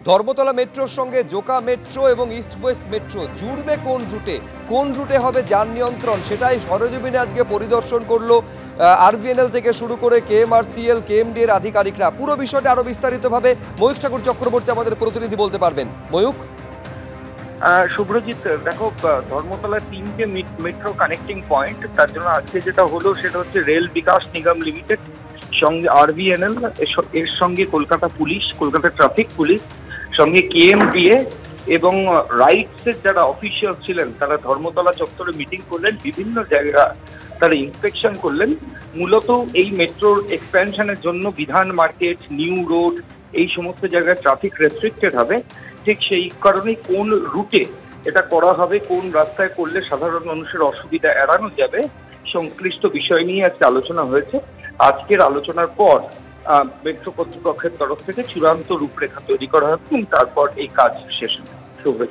ধর্মতলা মেট্রোর সঙ্গে জোকা মেট্রো এবং ইস্ট ওয়েস্ট মেট্রো জুড়বে কোন রুটে হবে যান নিয়ন্ত্রণ, সেটাই সরেজমিনে আজকে পরিদর্শন করলো আরবিএনএল থেকে শুরু করে কেএমআরসিএল কেএমডি এর আধিকারিকরা। পুরো বিষয়টা আরো বিস্তারিতভাবে ময়ূখ ঠাকুর চক্রবর্তী আমাদের প্রতিনিধি বলতে পারবেন। ময়ূখ। শুভ্রজিৎ, দেখো, ধর্মতলায় 3টে মেট্রো কানেক্টিং পয়েন্ট, তার জন্য আজকে যেটা হলো সেটা হচ্ছে রেল বিকাশ নিগম লিমিটেড সঙ্গে আরবিএনএল, এর সঙ্গে Kolkata police, Kolkata traffic police, সঙ্গে কেএমডিএ এবং রাইটসের যারা অফিসিয়াল ছিলেন তারা ধর্মতলা চত্বরে মিটিং করলেন, বিভিন্ন জায়গা তারা ইন্সপেকশন করলেন। মূলত এই মেট্রোর এক্সপ্যানশনের জন্য বিধান মার্কেট, নিউ রোড, এই সমস্ত জায়গায় ট্রাফিক রেস্ট্রিক্টেড হবে। ঠিক সেই কারণেই কোন রুটে এটা করা হবে, কোন রাস্তায় করলে সাধারণ মানুষের অসুবিধা এড়ানো যাবে, সংশ্লিষ্ট বিষয় নিয়ে আজকে আলোচনা হয়েছে। আজকের আলোচনার পর মেট্রো কর্তৃপক্ষের তরফ থেকে চূড়ান্ত রূপরেখা তৈরি করা হবে এবং তারপর এই কাজ শেষ হবে।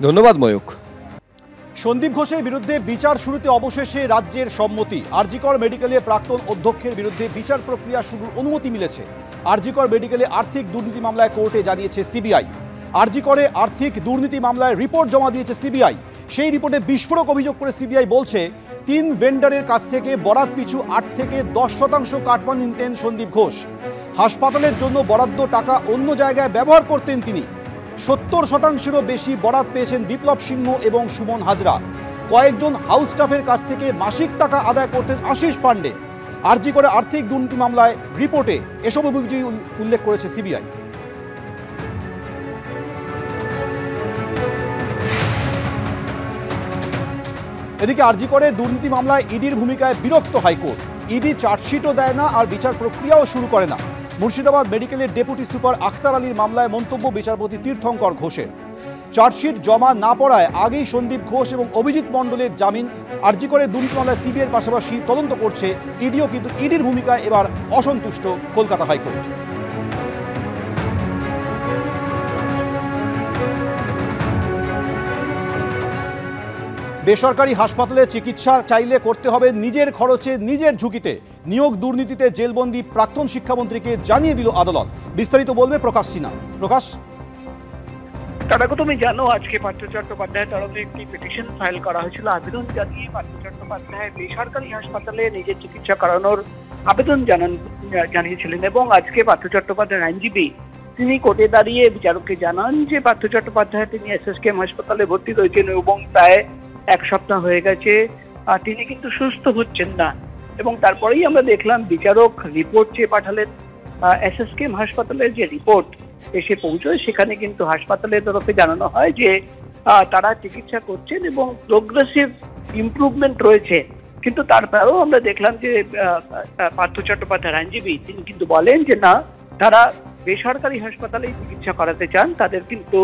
ধন্যবাদ ময়ূখ। সন্দীপ ঘোষের বিরুদ্ধে বিচার শুরুতে অবশেষে রাজ্যের সম্মতি। আরজিকর মেডিকেলে প্রাক্তন অধ্যক্ষের বিরুদ্ধে বিচার প্রক্রিয়া শুরুর অনুমতি মিলেছে। আরজিকর মেডিকেলে আর্থিক দুর্নীতি মামলায় কোর্টে জানিয়েছে সিবিআই। আরজিকরে আর্থিক দুর্নীতি মামলায় রিপোর্ট জমা দিয়েছে সিবিআই। সেই রিপোর্টে বিস্ফোরক অভিযোগ করে সিবিআই বলছে 3 ভেন্ডারের কাছ থেকে বরাত পিছু 8 থেকে 10% কাটমান নিতেন সন্দীপ ঘোষ। হাসপাতালের জন্য বরাদ্দ টাকা অন্য জায়গায় ব্যবহার করতেন তিনি। 70%-এরও বেশি বরাত পেয়েছেন বিপ্লব সিংহ এবং সুমন হাজরা। কয়েকজন হাউস স্টাফের কাছ থেকে মাসিক টাকা আদায় করতেন আশিস পান্ডে। আরজিকরে আর্থিক দুর্নীতি মামলায় রিপোর্টে এসব অভিযোগ উল্লেখ করেছে সিবিআই। এদিকে আরজিকরে দুর্নীতি মামলায় ইডির ভূমিকায় বিরক্ত হাইকোর্ট। ইডি চার্জশিটও দেয় না আর বিচার প্রক্রিয়াও শুরু করে না। মুর্শিদাবাদ মেডিকেলের ডেপুটি সুপার আখতার আলীর মামলায় মন্তব্য বিচারপতি তীর্থঙ্কর ঘোষের। চার্জশিট জমা না পড়ায় আগেই সন্দীপ ঘোষ এবং অভিজিৎ মণ্ডলের জামিন। আরজিকরে দুর্নীতি মামলায় সিবিআইয়ের পাশাপাশি তদন্ত করছে ইডিও, কিন্তু ইডির ভূমিকায় এবার অসন্তুষ্ট কলকাতা হাইকোর্ট। বেসরকারি হাসপাতালে চিকিৎসা চাইলে করতে হবে নিজের খরচে, নিজের ঝুঁকিতে। নিয়োগ দুর্নীতিতে জেলবন্দি প্রাক্তন শিক্ষামন্ত্রীকে জানিয়ে দিল আদালত। বিস্তারিত বলবে প্রকাশ সিনহা। প্রকাশ। তারপর তুমি জানো, আজকে পার্থ চট্টোপাধ্যায়ের তরফে একটি পিটিশন ফাইল করা হয়েছিল। আবেদন জানিয়ে পার্থ চট্টোপাধ্যায় বেসরকারি হাসপাতালে নিজের চিকিৎসা করানোর আবেদন জানিয়েছিলেন এবং আজকে পার্থ চট্টোপাধ্যায়ের আইনজীবী তিনি কোর্টে দাঁড়িয়ে বিচারককে জানান যে পার্থ চট্টোপাধ্যায় তিনি এসএসকেএম হাসপাতালে ভর্তি রয়েছেন এবং প্রায় 1 সপ্তাহ হয়ে গেছে, তিনি কিন্তু সুস্থ হচ্ছেন না। এবং তারপরেই আমরা দেখলাম বিচারক রিপোর্ট চেয়ে পাঠালেন। এসএসকেএম হাসপাতালের যে রিপোর্ট এসে পৌঁছয় সেখানে কিন্তু হাসপাতালের তরফে জানানো হয় যে তারা চিকিৎসা করছেন এবং প্রোগ্রেসিভ ইমপ্রুভমেন্ট রয়েছে। কিন্তু তারপরেও আমরা দেখলাম যে পার্থ চট্টোপাধ্যায়ের আইনজীবী তিনি কিন্তু বলেন যে না, তারা বেসরকারি হাসপাতালেই চিকিৎসা করাতে চান, তাদের কিন্তু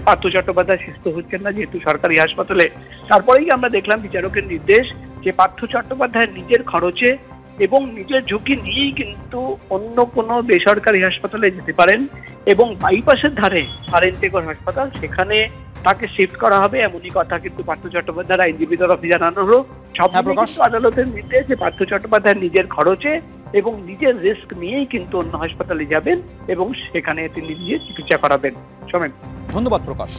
পার্থ চট্টোপাধ্যায় সুস্থ হচ্ছেন না যেহেতু সরকারি হাসপাতালে। তারপরেই আমরা দেখলাম বিচারকের নির্দেশ যে পার্থ চট্টোপাধ্যায়ের নিজের খরচে এবং নিজের ঝুঁকি নিয়েই কিন্তু অন্য কোনো বেসরকারি হাসপাতালে যেতে পারেন এবং বাইপাসের ধারে আরএনটেকর হাসপাতাল, সেখানে তাকে শিফট করা হবে, এমনই কথা কিন্তু পার্থ চট্টোপাধ্যায়ের আইনজীবী তরফে জানানো হলো। সব আদালতের নির্দেশ যে পার্থ চট্টোপাধ্যায় নিজের খরচে এবং নিজের রিস্ক নিয়েই কিন্তু অন্য হাসপাতালে যাবেন এবং সেখানে তিনি নিজে চিকিৎসা করাবেন। সমেন। ধন্যবাদ প্রকাশ।